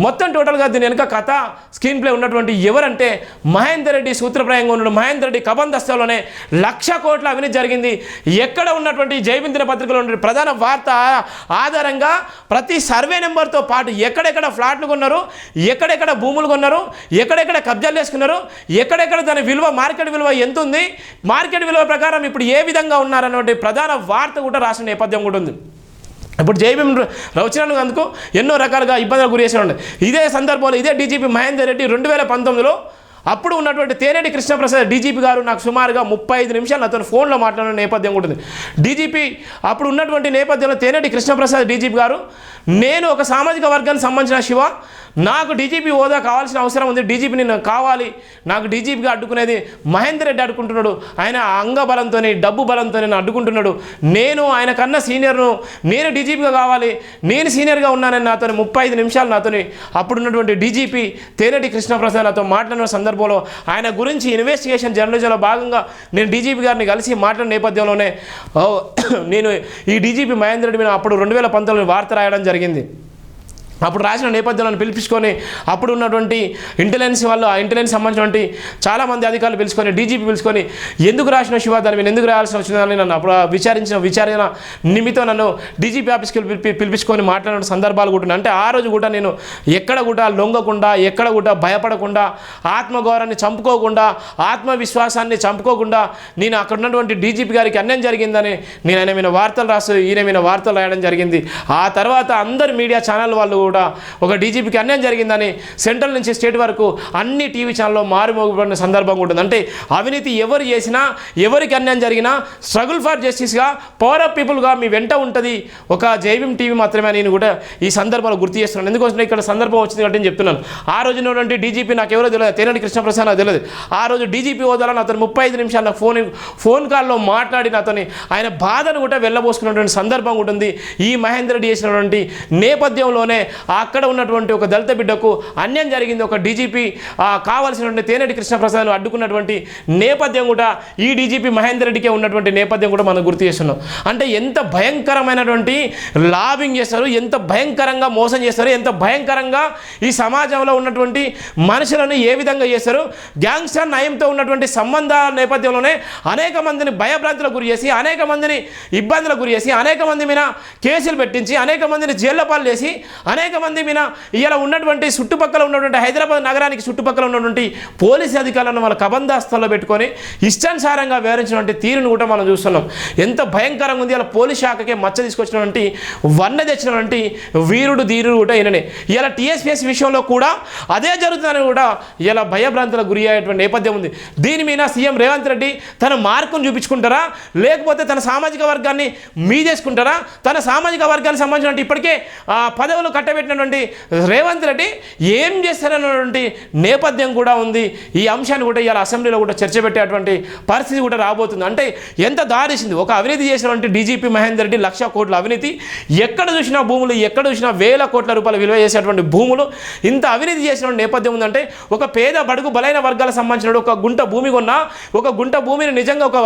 మొత్తం టోటల్గా దీని వెనుక కథ స్క్రీన్ ప్లే ఉన్నటువంటి ఎవరంటే మహేందర్ రెడ్డి సూత్రప్రాయంగా ఉన్నాడు. మహేందర్ రెడ్డి కబందస్తలోనే 1,00,00,000 కోట్ల అవినీతి జరిగింది. ఎక్కడ ఉన్నటువంటి జైమిందిన పత్రికలో ఉన్న ప్రధాన వార్త ఆధారంగా ప్రతి సర్వే నెంబర్తో పాటు ఎక్కడెక్కడ ఫ్లాట్లు కొన్నారు, ఎక్కడెక్కడ భూములు కొన్నారు, ఎక్కడెక్కడ కబ్జాలు చేసుకున్నారు, ఎక్కడెక్కడ దాని విలువ మార్కెట్ విలువ ఎంత ఉంది, మార్కెట్ విలువ ప్రకారం ఇప్పుడు ఏ విధంగా ఉన్నారన్నటువంటి ప్రధాన వార్త కూడా రాసిన నేపథ్యం కూడా ఉంది. ఇప్పుడు జైభీం రవిచరణ్ ఎన్నో రకాలుగా ఇబ్బందులకు గురి చేసి ఇదే సందర్భంలో ఇదే డీజీపీ మహేందర్ రెడ్డి 2019లో అప్పుడు ఉన్నటువంటి తేనేటి కృష్ణప్రసాద్ డీజీపీ గారు నాకు సుమారుగా 35 నిమిషాలు నాతో ఫోన్లో మాట్లాడిన నేపథ్యం ఉంటుంది. డీజీపీ అప్పుడు ఉన్నటువంటి నేపథ్యంలో తేనేటి కృష్ణప్రసాద్ డీజీపీ గారు, నేను ఒక సామాజిక వర్గానికి సంబంధించిన శివ, నాకు డీజీపీ హోదా కావాల్సిన అవసరం ఉంది, డీజీపీని నాకు కావాలి, నాకు డీజీపీగా అడ్డుకునేది మహేందర్ రెడ్డి అడ్డుకుంటున్నాడు, ఆయన అంగబలంతో డబ్బు బలంతో నేను అడ్డుకుంటున్నాడు, నేను ఆయన కన్నా సీనియర్ను, నేను డీజీపీగా కావాలి, నేను సీనియర్గా ఉన్నానని నాతో 35 నిమిషాలు నాతో అప్పుడున్నటువంటి డీజీపీ తేనేటి కృష్ణప్రసాద్ నాతో మాట్లాడిన సందర్భంలో ఆయన గురించి ఇన్వెస్టిగేషన్ జర్నలిజంలో భాగంగా నేను డీజీపీ గారిని కలిసి మాట్లాడిన నేపథ్యంలోనే నేను ఈ డీజీపీ మహేందర్ రెడ్డి మీద అప్పుడు 2019 వార్త రాయడం జరిగింది. అప్పుడు రాసిన నేపథ్యంలో పిలిపించుకొని అప్పుడు ఉన్నటువంటి ఇంటెలిజెన్స్ వాళ్ళు, ఆ ఇంటెలిజెన్స్ సంబంధించినటువంటి చాలామంది అధికారులు పిలుచుకొని డీజీపీ పిలుచుకొని ఎందుకు రాసిన శివ, దాని మీద ఎందుకు రాయాల్సిన వచ్చిందని నన్ను అప్పుడు విచారణ నిమిత్తం నన్ను డీజీపీ ఆఫీస్కి పిలిపించుకొని మాట్లాడిన సందర్భాలు కూడా. అంటే ఆ రోజు కూడా నేను ఎక్కడ కూడా లొంగకుండా, ఎక్కడ కూడా భయపడకుండా, ఆత్మగౌరవాన్ని చంపుకోకుండా, ఆత్మవిశ్వాసాన్ని చంపుకోకుండా నేను అక్కడ ఉన్నటువంటి డీజీపీ గారికి అన్యాయం జరిగిందని నేను ఆయన మీద వార్తలు ఈయన మీద వార్తలు రాయడం జరిగింది. ఆ తర్వాత అందరు మీడియా ఛానల్ వాళ్ళు కూడా ఒక డీజీపీకి అన్యాయం జరిగిందని సెంట్రల్ నుంచి స్టేట్ వరకు అన్ని టీవీ ఛానల్లో మారుమోగిపోయిన సందర్భం ఉంటుంది. అంటే అవినీతి ఎవరు చేసినా, ఎవరికి అన్యాయం జరిగినా స్ట్రగుల్ ఫర్ జస్టిస్గా, పవర్ ఆఫ్ పీపుల్గా మీ వెంట ఉంటుంది ఒక జైభీం టీవీ మాత్రమే. నేను కూడా ఈ సందర్భంలో గుర్తు చేస్తున్నాను. ఎందుకోసం ఇక్కడ సందర్భం వచ్చింది కాబట్టి నేను చెప్తున్నాను. ఆ రోజు ఉన్నటువంటి డీజీపీ నాకు ఎవరో తెలియదు, తేనేటి కృష్ణప్రసాద్ నాకు తెలియదు. ఆ రోజు డీజీపీ హోదాలో నాతో 35 నిమిషాలు నాకు ఫోన్ కాల్లో మాట్లాడి నాతో ఆయన బాధను కూడా వెళ్ళబోసుకున్నటువంటి సందర్భం ఉంటుంది. ఈ మహేందర్ రెడ్డి చేసినటువంటి నేపథ్యంలోనే అక్కడ ఉన్నటువంటి ఒక దళిత బిడ్డకు అన్యాయం జరిగింది. ఒక డీజీపీ కావాల్సినటువంటి తేనేటి కృష్ణప్రసాద్ను అడ్డుకున్నటువంటి నేపథ్యం కూడా ఈ డీజీపీ మహేందర్ రెడ్డికే ఉన్నటువంటి నేపథ్యం కూడా మనం గుర్తు చేస్తున్నాం. అంటే ఎంత భయంకరమైనటువంటి లాబింగ్ చేస్తారు, ఎంత భయంకరంగా మోసం చేస్తారు, ఎంత భయంకరంగా ఈ సమాజంలో ఉన్నటువంటి మనుషులను ఏ విధంగా చేస్తారు. గ్యాంగ్స్టర్ నయంతో ఉన్నటువంటి సంబంధాల నేపథ్యంలోనే అనేక మందిని భయభ్రాంతులకు గురి చేసి, అనేక మందిని ఇబ్బందులకు గురి చేసి, అనేక మంది మీద కేసులు పెట్టించి, అనేక మందిని జైల్లో పాలు చేసి, అనేక మంది మీద ఇలా ఉన్నటువంటి చుట్టుపక్కల ఉన్నటువంటి హైదరాబాద్ నగరానికి చుట్టుపక్కల ఉన్నటువంటి పోలీసు అధికారులను వాళ్ళ కబందాస్థల్లో పెట్టుకొని ఇష్టానుసారంగా వ్యవహరించినటువంటి తీరును కూడా మనం చూస్తున్నాం. ఎంత భయంకరంగా ఉంది. ఇలా పోలీస్ శాఖకే మచ్చ తీసుకొచ్చినటువంటి వన్న తెచ్చినటువంటి వీరుడు ధీరుడు కూడా ఈయననే. ఇలా టీఎస్పీఎస్ విషయంలో కూడా అదే జరుగుతుందని కూడా ఇలా భయభ్రాంతులకు గురి అయ్యేటువంటి నేపథ్యం ఉంది. దీని మీద సీఎం రేవంత్ రెడ్డి తన మార్కును చూపించుకుంటారా, లేకపోతే తన సామాజిక వర్గాన్ని మీదేసుకుంటారా? తన సామాజిక వర్గానికి సంబంధించినటువంటి ఇప్పటికే పదవులు కట్టబెట్టినటువంటి రేవంత్ రెడ్డి ఏం చేస్తారన్నటువంటి నేపథ్యం కూడా ఉంది. ఈ అంశాన్ని కూడా ఇలా అసెంబ్లీలో కూడా చర్చ పెట్టేటువంటి పరిస్థితి కూడా రాబోతుంది. అంటే ఎంత దారిసింది. ఒక అవినీతి చేసినటువంటి డీజీపీ మహేందర్ రెడ్డి 1,00,00,000 కోట్ల అవినీతి, ఎక్కడ చూసినా భూములు, ఎక్కడ చూసినా వేల కోట్ల రూపాయలు విలువ చేసేటువంటి భూములు, ఇంత అవినీతి చేసిన నేపథ్యం ఉందంటే ఒక పేద బడుగు బలైన వర్గాలకు సంబంధించిన ఒక గుంట భూమి కొన్నా, ఒక గుంట భూమిని నిజంగా ఒక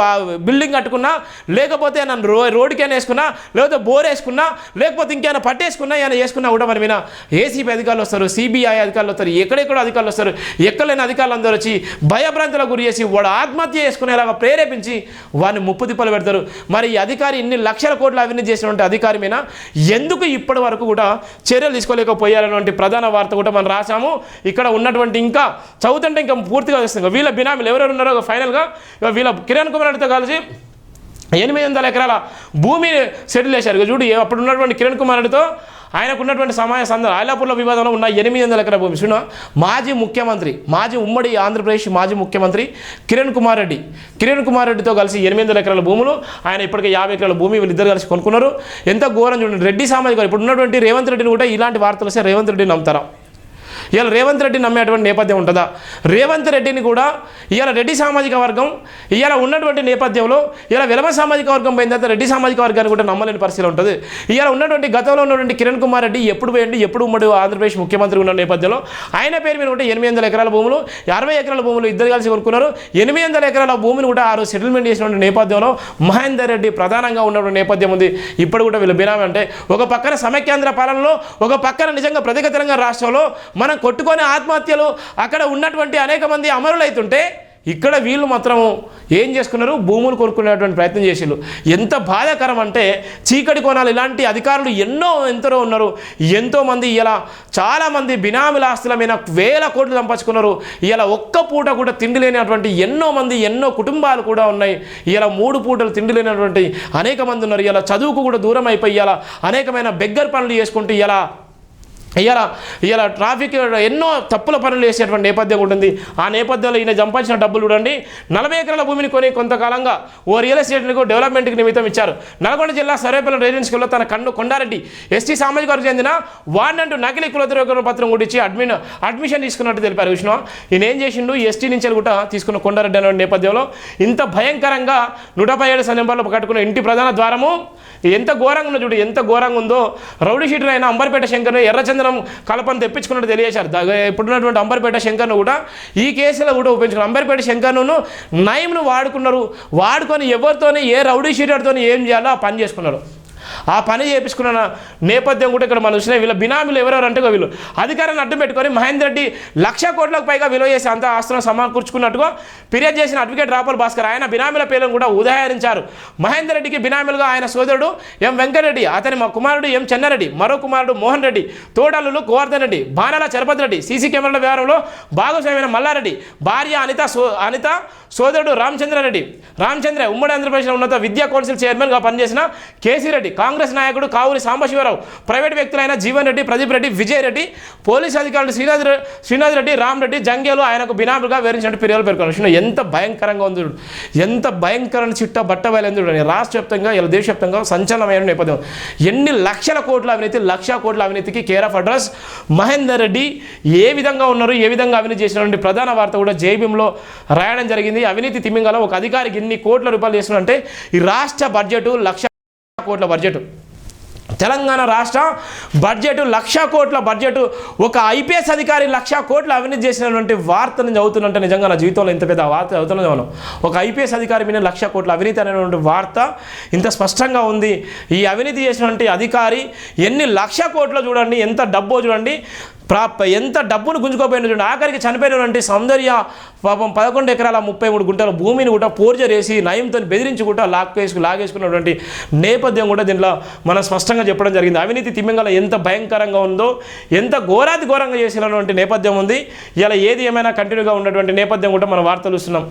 బిల్డింగ్ కట్టుకున్నా, లేకపోతే నన్ను రోడ్డుకైనా వేసుకున్నా, లేకపోతే బోర్ వేసుకున్నా, లేకపోతే ఇంకేమైనా పట్టేసుకున్నా, ఏమైనా చేసుకున్నా కూడా మన మీద ఏసీబీ అధికారులు వస్తారు, సిబిఐ అధికారులు వస్తారు, ఎక్కడెక్కడ అధికారులు వస్తారు. ఎక్కడలేని అధికారులు అందరూ వచ్చి భయభ్రాంతులకు గురి చేసి వాడు ఆత్మహత్య చేసుకునేలాగా ప్రేరేపించి వాడిని ముప్పు తిప్పలు పెడతారు. మరి ఈ అధికారి ఇన్ని 1,00,00,000 కోట్ల అవినీతి చేసినటువంటి అధికారి మీద ఎందుకు ఇప్పటి వరకు కూడా చర్యలు తీసుకోలేకపోయారన్నటువంటి ప్రధాన వార్త కూడా మనం రాసాము. ఇక్కడ ఉన్నటువంటి ఇంకా చదువుతుంటే ఇంకా పూర్తిగా వస్తుంది. వీళ్ళ బినామీలు ఎవరెవరు ఉన్నారో ఫైనల్గా వీళ్ళ కిరణ్ కుమార్ రెడ్డితో కలిసి 800 ఎకరాల భూమి సెటిల్ చేశారు. చూడు అప్పుడు ఉన్నటువంటి కిరణ్ కుమార్ రెడ్డితో ఆయనకు ఉన్నటువంటి ఐలాపూర్లో వివాదంలో ఉన్న 800 ఎకరాల భూమి. చూడ మాజీ ముఖ్యమంత్రి, ఉమ్మడి ఆంధ్రప్రదేశ్ మాజీ ముఖ్యమంత్రి కిరణ్ కుమార్ రెడ్డితో కలిసి 800 ఎకరాల భూములు, ఆయన ఇప్పటికే 50 ఎకరాల భూమి వీళ్ళిద్దరు కలిసి కొనుక్కున్నారు. ఎంత ఘోరం చూడండి. రెడ్డి సామాజిక ఇప్పుడు ఉన్నటువంటి రేవంత్ రెడ్డిని కూడా ఇలాంటి వార్తలు వస్తే రేవంత్ రెడ్డిని నమ్ముతారా? ఇవాళ రేవంత్ రెడ్డి నమ్మేటువంటి నేపథ్యం ఉంటుందా? రేవంత్ రెడ్డిని కూడా ఇవాళ రెడ్డి సామాజిక వర్గం ఇవాళ ఉన్నటువంటి నేపథ్యంలో ఇవాళ వెలమ సామాజిక వర్గం పోయిన తర్వాత రెడ్డి సామాజిక వర్గాన్ని కూడా నమ్మలేని పరిస్థితి ఉంటుంది. ఇవాళ ఉన్నటువంటి గతంలో ఉన్నటువంటి కిరణ్ కుమార్ రెడ్డి ఎప్పుడు పోయండి, ఎప్పుడు ఉమ్మడి ఆంధ్రప్రదేశ్ ముఖ్యమంత్రి ఉన్న నేపథ్యంలో ఆయన పేరు మీద ఉంటే 800 ఎకరాల భూములు, 60 ఎకరాల భూములు ఇద్దరు కలిసి కొనుక్కున్నారు. 800 ఎకరాల భూమిని కూడా ఆ రోజు సెటిల్మెంట్ చేసినటువంటి నేపథ్యంలో మహేందర్ రెడ్డి ప్రధానంగా ఉన్నటువంటి నేపథ్యం ఉంది. ఇప్పుడు కూడా వీళ్ళు బినామీ అంటే ఒక పక్కన సమైక్యాంధ్ర పాలనలో, ఒక పక్కన నిజంగా ప్రత్యేక తెలంగాణ రాష్ట్రంలో మనం కొట్టుకొని ఆత్మహత్యలు అక్కడ ఉన్నటువంటి అనేక మంది అమరులైతుంటే ఇక్కడ వీళ్ళు మాత్రం ఏం చేసుకున్నారు, భూములు కొనుక్కునేటువంటి ప్రయత్నం చేసిళ్ళు. ఎంత బాధాకరం అంటే చీకటి కోణాలు ఇలాంటి అధికారులు ఎంతరో ఉన్నారు. ఎంతోమంది ఇలా చాలామంది బినామీల ఆస్తుల మీద వేల కోట్లు సంపాదించుకున్నారు. ఇలా ఒక్క పూట కూడా తిండి లేనటువంటి ఎన్నో కుటుంబాలు కూడా ఉన్నాయి. ఇలా 3 పూటలు తిండి లేనటువంటి అనేక మంది ఉన్నారు. ఇలా చదువుకు కూడా దూరం అయిపోయి ఇలా అనేకమైన బెగ్గర్ పనులు చేసుకుంటూ ఇలా ట్రాఫిక్ ఎన్నో తప్పుల పనులు చేసేటువంటి నేపథ్యం ఉంటుంది. ఆ నేపథ్యంలో ఈయన సంపాదించిన డబ్బులు చూడండి. 40 ఎకరాల భూమిని కొని కొంతకాలంగా ఓ రియల్ ఎస్టేట్కు డెవలప్మెంట్కి నిమిత్తం ఇచ్చారు. నల్గొండ జిల్లా సర్వేపల్లి రెసిడెన్షియల్ స్కూల్లో తన కొండారెడ్డి ఎస్టీ సామాజిక వర్గం చెందిన వార్డంటూ నకిలీ కుల ధృవీకరణ పత్రం కూడా ఇచ్చి అడ్మిషన్ తీసుకున్నట్టు తెలిపారు. విష్ణు ఈయన ఏం చేసిండు, ఎస్టీ నుంచి కూడా తీసుకున్న కొండారెడ్డి అనే నేపథ్యంలో ఇంత భయంకరంగా 117 నెంబర్లో కట్టుకున్న ఇంటి ప్రధాన ద్వారము ఎంత ఘోరంగా ఉందో చూడు, ఎంత ఘోరంగా ఉందో. రౌడీ షీటర్ అయిన అంబర్పేట శంకర్ను ఎర్రచంద్రం కలపని తెప్పించుకున్నట్టు తెలియజేశారు. ఇప్పుడున్నటువంటి అంబర్పేట శంకర్ను కూడా ఈ కేసులో కూడా ఉపయోగించుకున్నారు. అంబర్పేట శంకర్ను నయంను వాడుకొని ఎవరితోనే ఏ రౌడీ షీటర్తో ఏం చేయాలో ఆ పని చేసుకున్నారు. ఆ పని చేయించుకున్న నేపథ్యం కూడా ఇక్కడ మనం చూసినా. వీళ్ళ బినామీలు ఎవరెవరు అంటే వీళ్ళు అధికారాన్ని అడ్డం పెట్టుకొని మహేందర్ రెడ్డి 1,00,000 కోట్లకు పైగా విలువ చేసి అంత ఆస్తులను సమకూర్చుకున్నట్టుగా ఫిర్యాదు చేసిన అడ్వకేట్ రాపల్ భాస్కర్ ఆయన బినామీల పేర్లను కూడా ఉదాహరించారు. మహేందర్ రెడ్డికి బినామీలుగా ఆయన సోదరుడు ఎం వెంకటరెడ్డి, అతని కుమారుడు ఎం చెన్నారెడ్డి, మరో కుమారుడు మోహన్ రెడ్డి, తోడల్లులు గోవర్ధన్ రెడ్డి, బాణాల చలపతి రెడ్డి, సీసీ కెమెరాల వ్యవహారంలో భాగస్వామ్యమైన మల్లారెడ్డి, భార్య అనిత, సోదరుడు రామచంద్ర ఉమ్మడి ఆంధ్రప్రదేశ్ ఉన్నత విద్యా కౌన్సిల్ చైర్మన్గా పనిచేసిన కేసీ రెడ్డి, కాంగ్రెస్ నాయకుడు కావూరి సాంబశివరావు, ప్రైవేట్ వ్యక్తులైన జీవన్ రెడ్డి, ప్రదీప్ రెడ్డి, విజయ్ రెడ్డి, పోలీసు అధికారులు శ్రీనాథ్ రెడ్డి, రామ్ రెడ్డి, జంగేలు ఆయనకు బినామీలుగా వివరించినట్టు ఫిర్యాదులు పేర్కొన్నారు. ఎంత భయంకరంగా ఉంది, ఎంత భయంకరమైన చిట్ట బట్టబయలు రాష్ట్ర వ్యాప్తంగా ఇలా దేశవ్యాప్తంగా సంచలనమైన నేపథ్యం. ఎన్ని లక్షల కోట్ల అవినీతి, 1,00,000 కోట్ల అవినీతికి care of address Mahender Reddy ఏ విధంగా ఉన్నారు, ఏ విధంగా అవినీతి చేసినటువంటి ప్రధాన వార్త కూడా జైభీంలో రాయడం జరిగింది. అవినీతి తిమింగలం ఒక అధికారికి ఎన్ని కోట్ల రూపాయలు చేస్తున్నారంటే ఈ రాష్ట్ర బడ్జెట్ 1,00,000 కోట్ల బడ్జెట్, తెలంగాణ రాష్ట్ర బడ్జెట్ 1,00,000 కోట్ల బడ్జెట్. ఒక ఐపీఎస్ అధికారి 1,00,000 కోట్ల అవినీతి చేసినటువంటి వార్తను చదువుతున్నట్టే నిజంగా నా జీవితంలో ఇంత పెద్ద వార్త చదువుతున్నాను మనం. ఒక ఐపీఎస్ అధికారి మీద 1,00,000 కోట్ల అవినీతి అనేటువంటి వార్త ఇంత స్పష్టంగా ఉంది. ఈ అవినీతి చేసినటువంటి అధికారి ఎన్ని 1,00,000 కోట్లు చూడండి, ఎంత డబ్బో చూడండి, ఎంత డబ్బును గుంజుకోపోయిన చూడండి. ఆఖరికి చనిపోయినటువంటి సౌందర్య పాపం 11 ఎకరాల 33 గుంటల భూమిని కూడా పోర్జర్ చేసి నయంతో బెదిరించి కూడా లాగేసుకున్నటువంటి నేపథ్యం కూడా దీంట్లో మనం స్పష్టంగా చెప్పడం జరిగింది. అవినీతి తిమింగలం ఎంత భయంకరంగా ఉందో, ఎంత ఘోరంగా చేసినటువంటి నేపథ్యం ఉంది. ఇలా ఏది ఏమైనా కంటిన్యూగా ఉన్నటువంటి నేపథ్యం కూడా మనం వార్తలు ఇస్తున్నాం.